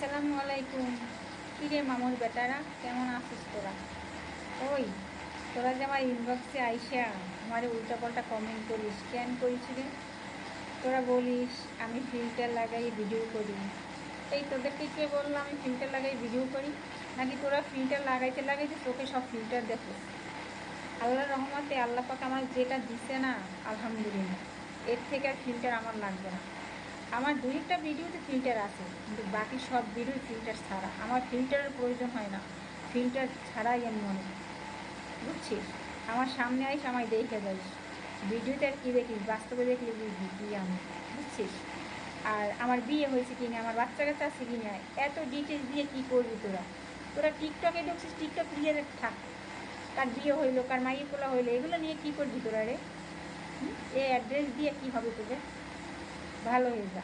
আসসালামু আলাইকুম। কী রে মামুর বেটারা, কেমন আছিস তোরা? ওই তোরা যে আমার ইনবক্সে আইসা আমার উল্টাপাল্টা কমেন্ট করিস, কেন করিস রে? তোরা বলিস আমি ফিল্টার লাগাই ভিডিও করি। এই তোদেরকে কে বললো আমি ফিল্টার লাগাই ভিডিও করি? নাকি তোরা ফিল্টার লাগাইতে লাগাইতে চোখে সব ফিল্টার দেখো? আল্লাহর রহমতে আল্লাহ পাক আমার যেটা দিছে না, আলহামদুলিল্লাহ, এর থেকে আর ফিল্টার আমার লাগবে না। আমার দুই একটা ভিডিওতে ফিল্টার আছে, কিন্তু বাকি সব ভিডিও ফিল্টার ছাড়া। আমার ফিল্টারের প্রয়োজন হয় না, ফিল্টার ছাড়াই আমি মনে করি, বুঝছিস? আমার সামনে আইস, আমায় দেখে যাইস। ভিডিওতে আর কী দেখিস, বাস্তবে দেখলে বুঝবি কী আমি, বুঝছিস? আর আমার বিয়ে হয়েছে কি না, আমার বাচ্চা কাচ্চা আছে কি না, এত ডিটেলস দিয়ে কী করবি তোরা? তোরা টিকটকে ঢুকছিস, টিকটক দিয়ে থাক। কার বিয়ে হইলো, কার মাইয়ে পোলা হইলো, এগুলো নিয়ে কী করবি তোরা রে? এই অ্যাড্রেস দিয়ে কী হবে তোদের? ভালো হয়ে যা।